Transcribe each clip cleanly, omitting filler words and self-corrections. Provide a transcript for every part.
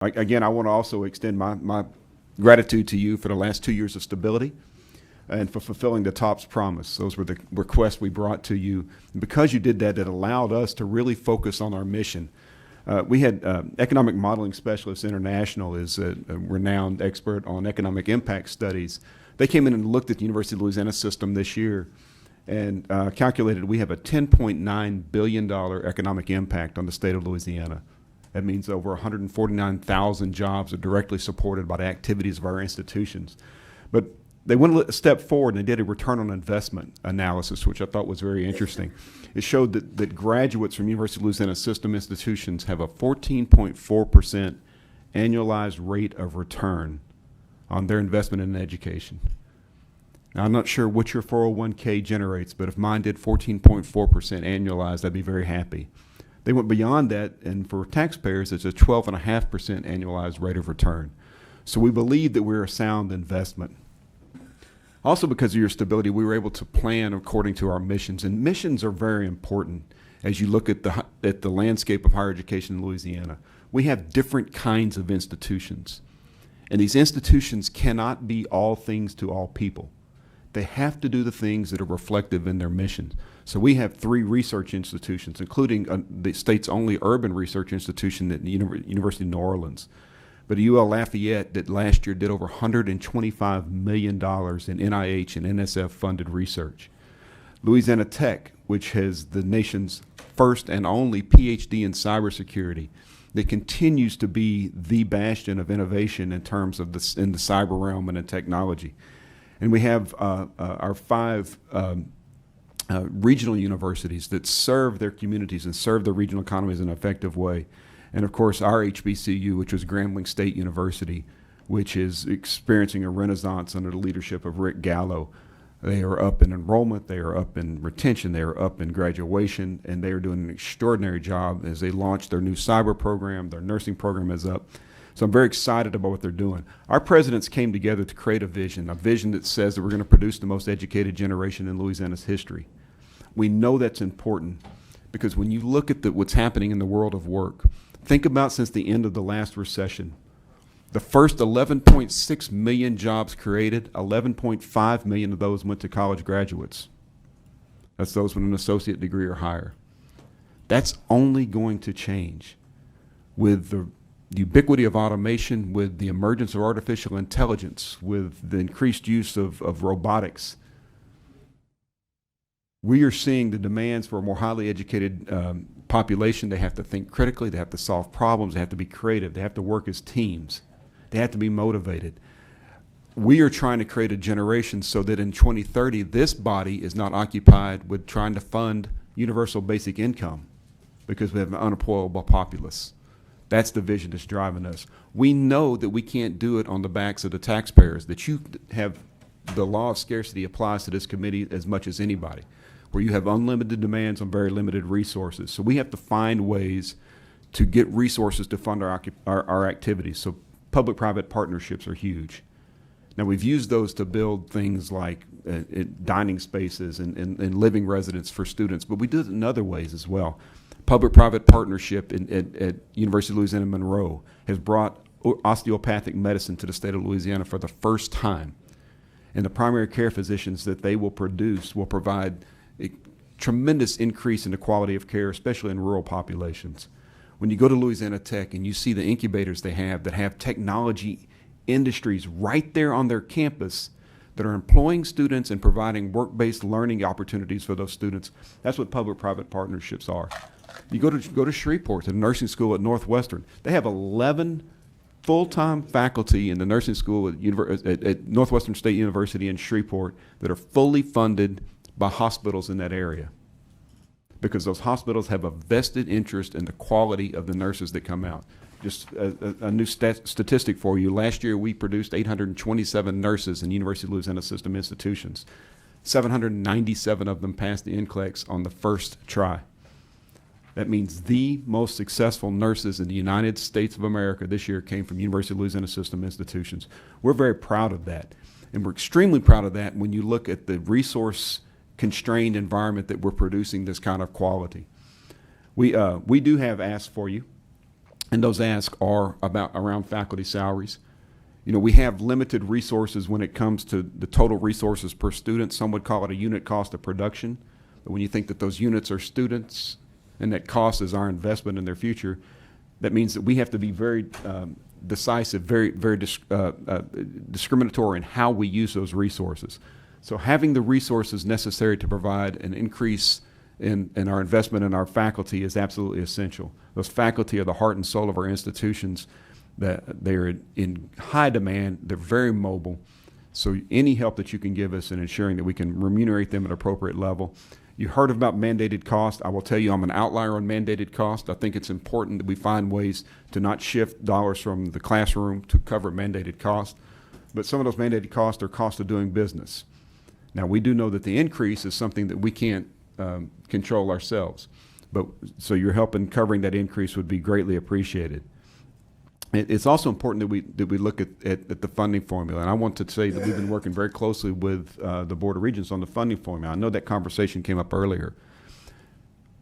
Again, I want to also extend my gratitude to you for the last 2 years of stability and for fulfilling the TOPS promise. Those were the requests we brought to you. And because you did that, it allowed us to really focus on our mission. We had Economic Modeling Specialists International is a renowned expert on economic impact studies. They came in and looked at the University of Louisiana system this year and calculated we have a $10.9 billion economic impact on the state of Louisiana. That means over 149,000 jobs are directly supported by the activities of our institutions. But they went a step forward and they did a return on investment analysis, which I thought was very interesting. It showed that graduates from University of Louisiana system institutions have a 14.4% annualized rate of return on their investment in education. Now, I'm not sure what your 401k generates, but if mine did 14.4% annualized, I'd be very happy. They went beyond that, and for taxpayers, it's a 12.5% annualized rate of return. So we believe that we're a sound investment. Also, because of your stability, we were able to plan according to our missions, and missions are very important as you look at the landscape of higher education in Louisiana. We have different kinds of institutions, and these institutions cannot be all things to all people. They have to do the things that are reflective in their missions. So we have 3 research institutions, including the state's only urban research institution at the University of New Orleans. But UL Lafayette that last year did over $125 million in NIH and NSF funded research. Louisiana Tech, which has the nation's first and only PhD in cybersecurity, that continues to be the bastion of innovation in terms of in the cyber realm and in technology. And we have our 5 regional universities that serve their communities and serve the regional economies in an effective way. And of course, our HBCU, which was Grambling State University, which is experiencing a renaissance under the leadership of Rick Gallo. They are up in enrollment, they are up in retention, they are up in graduation, and they are doing an extraordinary job as they launch their new cyber program. Their nursing program is up. So I'm very excited about what they're doing. Our presidents came together to create a vision that says that we're going to produce the most educated generation in Louisiana's history. We know that's important because when you look at what's happening in the world of work, think about since the end of the last recession, the first 11.6 million jobs created, 11.5 million of those went to college graduates. That's those with an associate degree or higher. That's only going to change with the ubiquity of automation, with the emergence of artificial intelligence, with the increased use of robotics. We are seeing the demands for a more highly educated population. They have to think critically, they have to solve problems, they have to be creative, they have to work as teams, they have to be motivated. We are trying to create a generation so that in 2030, this body is not occupied with trying to fund universal basic income because we have an unemployable populace. That's the vision that's driving us. We know that we can't do it on the backs of the taxpayers, that you have the law of scarcity applies to this committee as much as anybody, where you have unlimited demands on very limited resources. So we have to find ways to get resources to fund our activities. So public-private partnerships are huge. Now, we've used those to build things like dining spaces and living residence for students, but we do it in other ways as well. Public-private partnership at University of Louisiana Monroe has brought osteopathic medicine to the state of Louisiana for the first time. And the primary care physicians that they will produce will provide a tremendous increase in the quality of care, especially in rural populations. When you go to Louisiana Tech and you see the incubators they have that have technology industries right there on their campus that are employing students and providing work-based learning opportunities for those students, that's what public-private partnerships are. You go to Shreveport, to the nursing school at Northwestern. They have 11 full-time faculty in the nursing school at Northwestern State University in Shreveport that are fully funded by hospitals in that area, because those hospitals have a vested interest in the quality of the nurses that come out. Just a new statistic for you. Last year, we produced 827 nurses in University of Louisiana System institutions. 797 of them passed the NCLEX on the first try. That means the most successful nurses in the United States of America this year came from University of Louisiana System institutions. We're very proud of that. And we're extremely proud of that when you look at the resource-constrained environment that we're producing this kind of quality. We do have asks for you. and those asks are around faculty salaries. You know, we have limited resources when it comes to the total resources per student. Some would call it a unit cost of production. But when you think that those units are students and that cost is our investment in their future, that means that we have to be very decisive, very discriminatory in how we use those resources. So having the resources necessary to provide an increase in our investment in our faculty is absolutely essential. Those faculty are the heart and soul of our institutions. That they're in high demand, they're very mobile. So any help that you can give us in ensuring that we can remunerate them at an appropriate level. You heard about mandated cost. I will tell you I'm an outlier on mandated cost. I think it's important that we find ways to not shift dollars from the classroom to cover mandated cost. But some of those mandated costs are cost of doing business. Now, we do know that the increase is something that we can't control ourselves. But so your help in covering that increase would be greatly appreciated. It's also important that we look at the funding formula. And I want to say that we've been working very closely with the Board of Regents on the funding formula. I know that conversation came up earlier.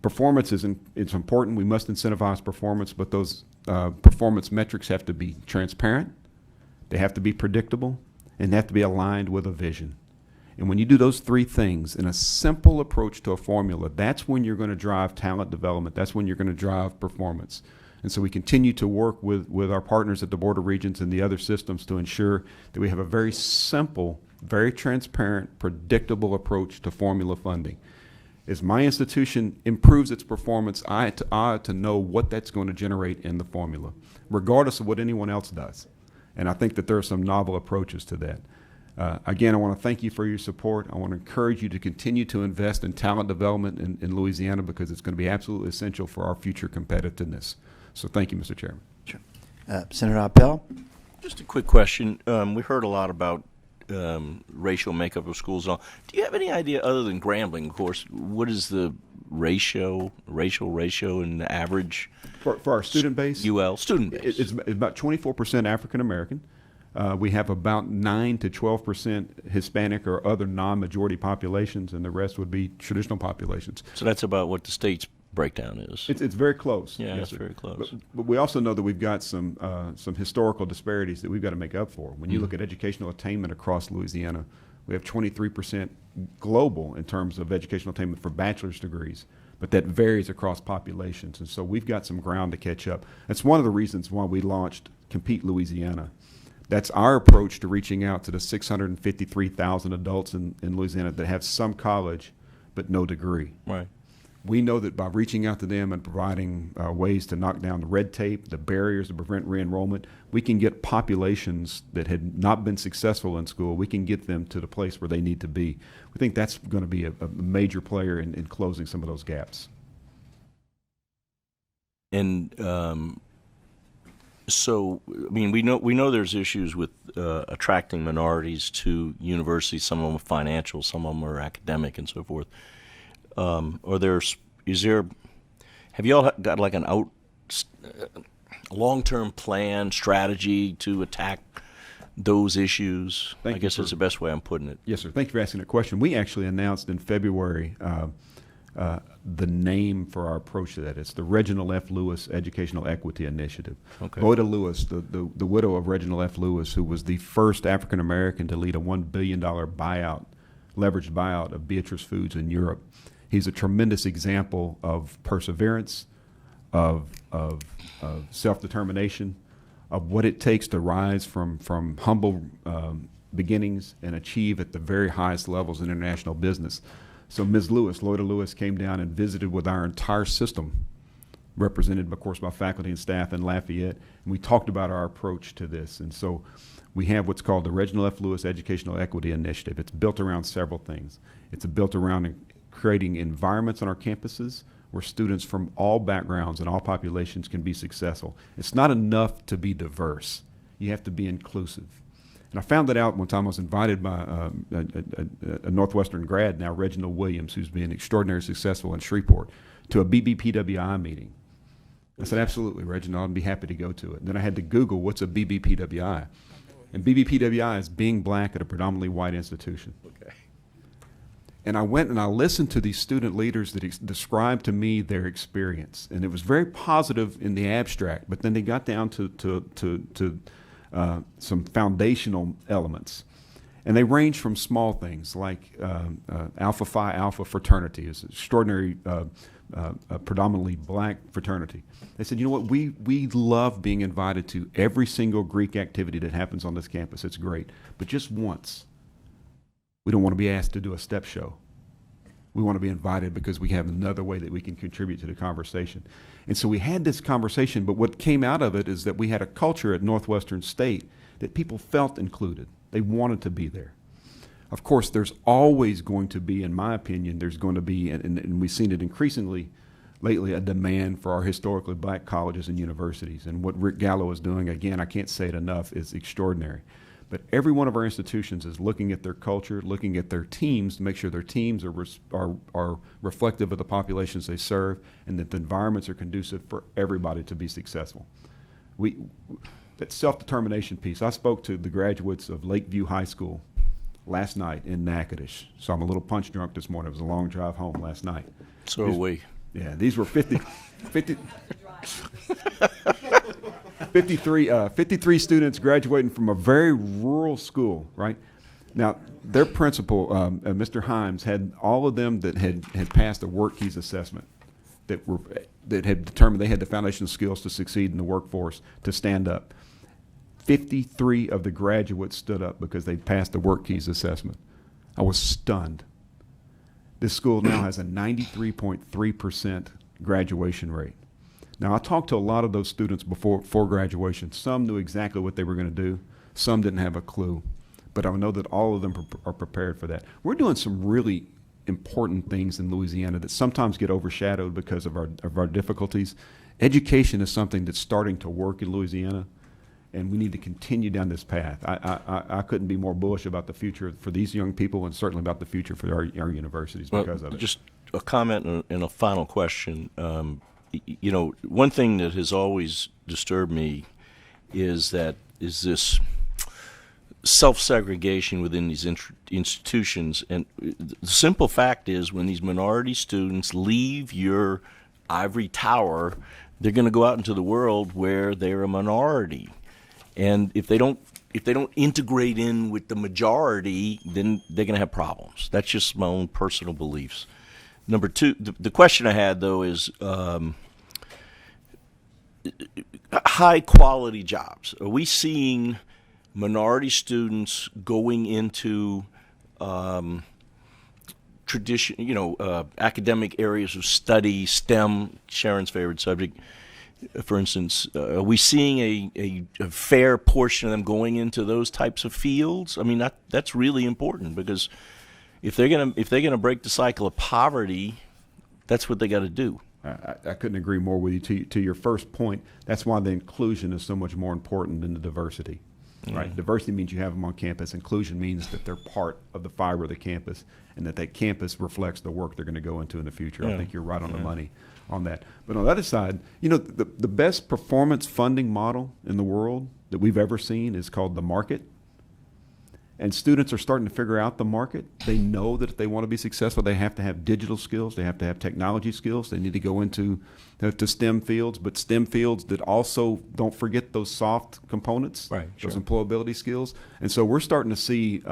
Performance it's important. We must incentivize performance, but those performance metrics have to be transparent, they have to be predictable, and they have to be aligned with a vision. And when you do those three things in a simple approach to a formula, that's when you're going to drive talent development. That's when you're going to drive performance. And so we continue to work with our partners at the Board of Regents and the other systems to ensure that we have a very simple, very transparent, predictable approach to formula funding. As my institution improves its performance, I ought to know what that's going to generate in the formula, regardless of what anyone else does. And I think that there are some novel approaches to that. Again, I want to thank you for your support. I want to encourage you to continue to invest in talent development in Louisiana because it's going to be absolutely essential for our future competitiveness. So thank you, Mr. Chairman. Sure. Senator Appel? Just a quick question. We heard a lot about racial makeup of schools. Do you have any idea, other than Grambling, of course, what is the racial ratio in the average? For our student base? UL student base. It's about 24% African American. We have about 9 to 12% Hispanic or other non-majority populations, and the rest would be traditional populations. So that's about what the state's breakdown is. It's very close. Yeah, yes, it's sir. very close. But we also know that we've got some historical disparities that we've got to make up for. When you look at educational attainment across Louisiana, we have 23% global in terms of educational attainment for bachelor's degrees, but that varies across populations. And so we've got some ground to catch up. That's one of the reasons why we launched Compete Louisiana. That's our approach to reaching out to the 653,000 adults in Louisiana that have some college but no degree. Right. We know that by reaching out to them and providing ways to knock down the red tape, the barriers to prevent re-enrollment, we can get populations that had not been successful in school, we can get them to the place where they need to be. We think that's going to be a major player in closing some of those gaps. And so, I mean, we know there's issues with attracting minorities to universities. Some of them are financial, some of them are academic, and so forth. Have you all got like a long-term plan, strategy to attack those issues? I guess that's the best way I'm putting it. Yes, sir. Thank you for asking that question. We actually announced in February the name for our approach to that. It's the Reginald F. Lewis Educational Equity Initiative. Okay. Loida Lewis, the widow of Reginald F. Lewis, who was the first African American to lead a $1 billion leveraged buyout of Beatrice Foods in Europe. He's a tremendous example of perseverance, of self-determination, of what it takes to rise from humble beginnings and achieve at the very highest levels in international business. So Ms. Lewis, Loida Lewis, came down and visited with our entire system, represented, of course, by faculty and staff in Lafayette, and we talked about our approach to this. And so we have what's called the Reginald F. Lewis Educational Equity Initiative. It's built around several things. It's built around creating environments on our campuses where students from all backgrounds and all populations can be successful. It's not enough to be diverse. You have to be inclusive. And I found that out one time. I was invited by a Northwestern grad now, Reginald Williams, who's been extraordinarily successful in Shreveport, to a BBPWI meeting. I said, absolutely, Reginald, I'd be happy to go to it. And then I had to Google what's a BBPWI. And BBPWI is being black at a predominantly white institution. Okay. And I went and I listened to these student leaders that described to me their experience, and it was very positive in the abstract. But then they got down to some foundational elements, and they range from small things like Alpha Phi Alpha fraternity is an extraordinary, predominantly black fraternity. They said, you know what, we love being invited to every single Greek activity that happens on this campus. It's great, but just once. We don't want to be asked to do a step show. We want to be invited because we have another way that we can contribute to the conversation. And so we had this conversation, but what came out of it is that we had a culture at Northwestern State that people felt included. They wanted to be there. Of course, there's always going to be, in my opinion, there's going to be, and we've seen it increasingly lately, a demand for our historically black colleges and universities. And what Rick Gallo is doing, again, I can't say it enough, is extraordinary. But every one of our institutions is looking at their culture, looking at their teams to make sure their teams are reflective of the populations they serve, and that the environments are conducive for everybody to be successful. That self-determination piece, I spoke to the graduates of Lakeview High School last night in Natchitoches. So I'm a little punch drunk this morning. It was a long drive home last night. So are we. Yeah, these were 53 students graduating from a very rural school, right? Now, their principal, Mr. Himes, had all of them that had passed a work keys assessment that had determined they had the foundational skills to succeed in the workforce, to stand up. 53 of the graduates stood up because they passed the work keys assessment. I was stunned. This school now has a 93.3% graduation rate. Now, I talked to a lot of those students before graduation. Some knew exactly what they were going to do. Some didn't have a clue. But I know that all of them are prepared for that. We're doing some really important things in Louisiana that sometimes get overshadowed because of our difficulties. Education is something that's starting to work in Louisiana, and we need to continue down this path. I couldn't be more bullish about the future for these young people, and certainly about the future for our universities because of it. Just a comment and a final question. You know, one thing that has always disturbed me is this self-segregation within these institutions. And the simple fact is, when these minority students leave your ivory tower, they're going to go out into the world where they're a minority. And if they don't integrate in with the majority, then they're going to have problems. That's just my own personal beliefs. Number two, the question I had, though, is high-quality jobs. Are we seeing minority students going into academic areas of study, STEM, Sharon's favorite subject, for instance? Are we seeing a fair portion of them going into those types of fields? I mean, that's really important, because if they're gonna break the cycle of poverty, that's what they got to do. I couldn't agree more with you. To your first point, that's why the inclusion is so much more important than the diversity. Right? Diversity means you have them on campus. Inclusion means that they're part of the fiber of the campus, and that campus reflects the work they're going to go into in the future. I think you're right on the money on that. But on the other side, you know, the best performance funding model in the world that we've ever seen is called the market. And students are starting to figure out the market. They know that if they want to be successful, they have to have digital skills. They have to have technology skills. They need to go into to STEM fields, but STEM fields that also don't forget those soft components, right? Those employability skills. And so we're starting to see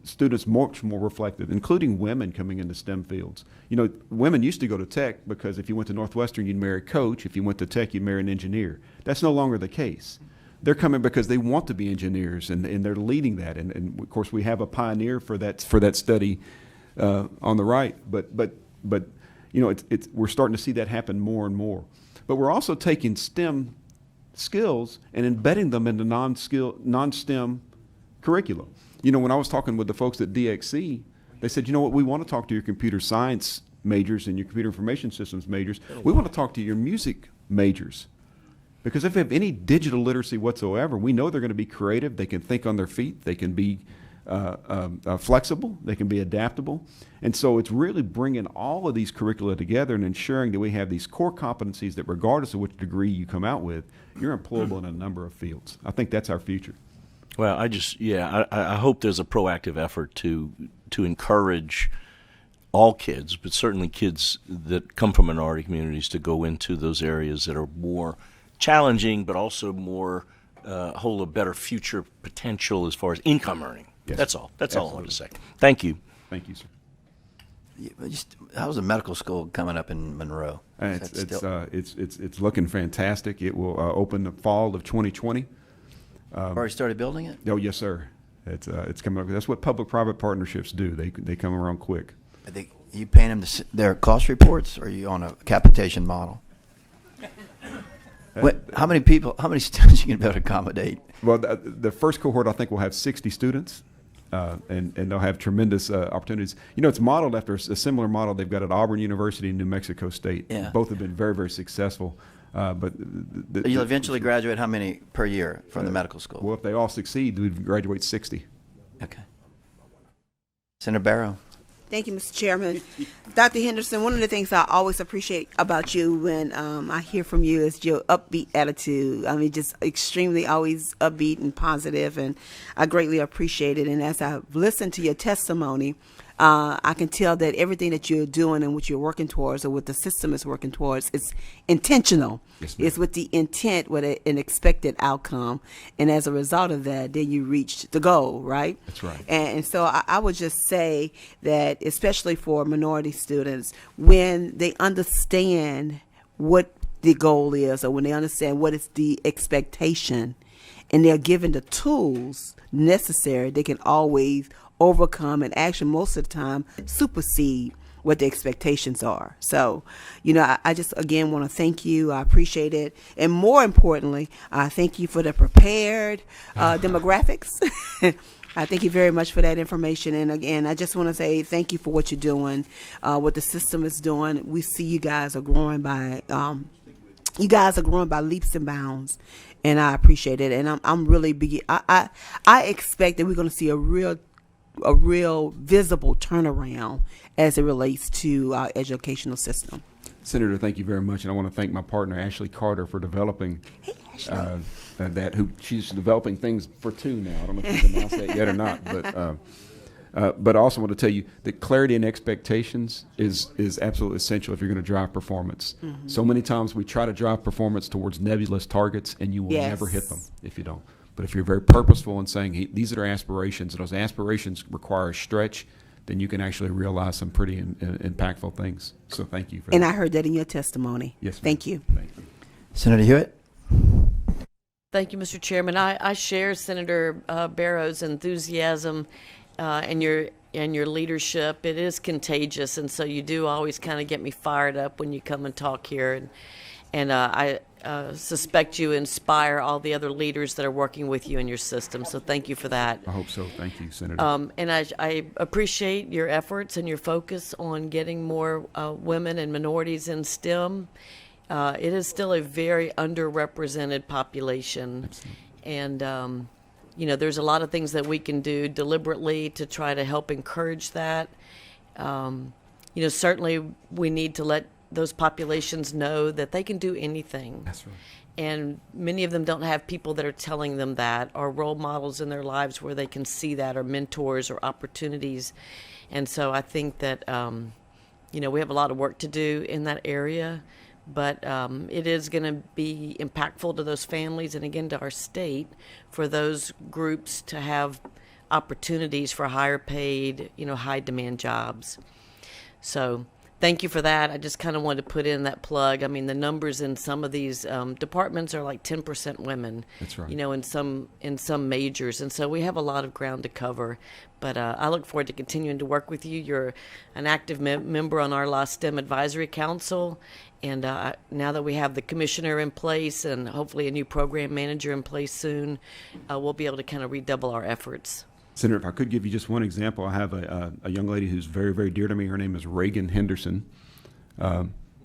students much more reflective, including women coming into STEM fields. You know, women used to go to tech because if you went to Northwestern, you'd marry a coach. If you went to tech, you'd marry an engineer. That's no longer the case. They're coming because they want to be engineers, and they're leading that. And of course, we have a pioneer for that study on the right. But you know, we're starting to see that happen more and more. But we're also taking STEM skills and embedding them into non-STEM curriculum. You know, when I was talking with the folks at DXC, they said, you know what, we want to talk to your computer science majors and your computer information systems majors. We want to talk to your music majors. Because if they have any digital literacy whatsoever, we know they're going to be creative. They can think on their feet. They can be flexible. They can be adaptable. And so it's really bringing all of these curricula together and ensuring that we have these core competencies that, regardless of which degree you come out with, you're employable in a number of fields. I think that's our future. Well, I hope there's a proactive effort to to encourage all kids, but certainly kids that come from minority communities, to go into those areas that are more challenging, but also more hold a better future potential as far as income earning. Yes. That's all. That's all I want to Absolutely. say. Thank you. Thank you, sir. How's the medical school coming up in Monroe? Is that still- It's looking fantastic. It will open the fall of 2020. already started building it? Oh, yes, sir. It's coming up. That's what public-private partnerships do. They come around quick. Are you paying them their cost reports, or are you on a capitation model? How many students you can be able to accommodate? Well, the first cohort, I think, will have 60 students, and they'll have tremendous opportunities. You know, it's modeled after a similar model they've got at Auburn University and New Mexico State. Yeah. Both have been very, very successful. But You'll eventually graduate how many per year from the medical school? Well, if they all succeed, we'd graduate 60. Okay. Senator Barrow. Thank you, Mr. Chairman. Dr. Henderson, one of the things I always appreciate about you when I hear from you is your upbeat attitude. I mean, just extremely always upbeat and positive, and I greatly appreciate it. And as I've listened to your testimony, I can tell that everything that you're doing and what you're working towards, or what the system is working towards, is intentional. Yes, ma'am. It's with the intent, with an expected outcome, and as a result of that, then you reach the goal, right? That's right. And so I would just say that, especially for minority students, when they understand what the goal is, or when they understand what is the expectation, and they're given the tools necessary, they can always overcome and actually most of the time supersede what the expectations are. So, you know, I just again want to thank you. I appreciate it. And more importantly, I thank you for the prepared demographics. I thank you very much for that information. And again, I just want to say thank you for what you're doing, what the system is doing. We see you guys are growing by leaps and bounds, and I appreciate it. And I'm really I expect that we're going to see a real visible turnaround as it relates to our educational system. Senator, thank you very much, and I want to thank my partner Ashley Carter for developing she's developing things for two now. I don't know if she's announced that yet or not, but I also want to tell you that clarity and expectations is absolutely essential if you're going to drive performance. Mm-hmm. So many times we try to drive performance towards nebulous targets, and you will never hit them if you don't. But if you're very purposeful in saying, hey, these are our aspirations, and those aspirations require a stretch, then you can actually realize some pretty impactful things. So thank you for that. And I heard that in your testimony. Yes, ma'am. Thank you. Thank you. Senator Hewitt. Thank you, Mr. Chairman. I share Senator Barrow's enthusiasm and your leadership. It is contagious, and so you do always kind of get me fired up when you come and talk here. And I suspect you inspire all the other leaders that are working with you in your system. So thank you for that. I hope so. Thank you, Senator. And I appreciate your efforts and your focus on getting more women and minorities in STEM. It is still a very underrepresented population. Absolutely. And, you know, there's a lot of things that we can do deliberately to try to help encourage that. You know, certainly we need to let those populations know that they can do anything. That's right. And many of them don't have people that are telling them that, or role models in their lives where they can see that, or mentors or opportunities. And so I think that, you know, we have a lot of work to do in that area, but it is going to be impactful to those families and, again, to our state for those groups to have opportunities for higher paid, you know, high demand jobs. So thank you for that. I just kind of wanted to put in that plug. I mean, the numbers in some of these departments are like 10% women. That's right. You know, in some majors, and so we have a lot of ground to cover. But I look forward to continuing to work with you. You're an active member on our last STEM Advisory Council, and now that we have the commissioner in place and hopefully a new program manager in place soon, we'll be able to kind of redouble our efforts. Senator, if I could give you just one example, I have a young lady who's very, very dear to me. Her name is Reagan Henderson.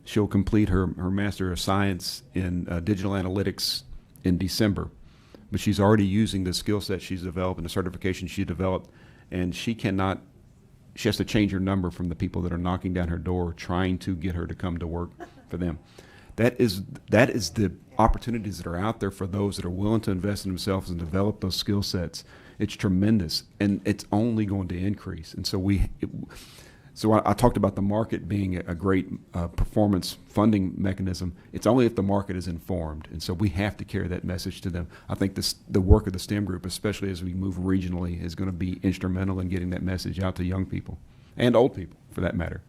She'll complete her Master of Science in Digital Analytics in December. But she's already using the skill set she's developed and the certification she developed, and she has to change her number from the people that are knocking down her door trying to get her to come to work for them. that is the opportunities that are out there for those that are willing to invest in themselves and develop those skill sets. It's tremendous, and it's only going to increase. And so I talked about the market being a great performance funding mechanism. It's only if the market is informed, and so we have to carry that message to them. I think the work of the STEM group, especially as we move regionally, is going to be instrumental in getting that message out to young people and old people, for that matter.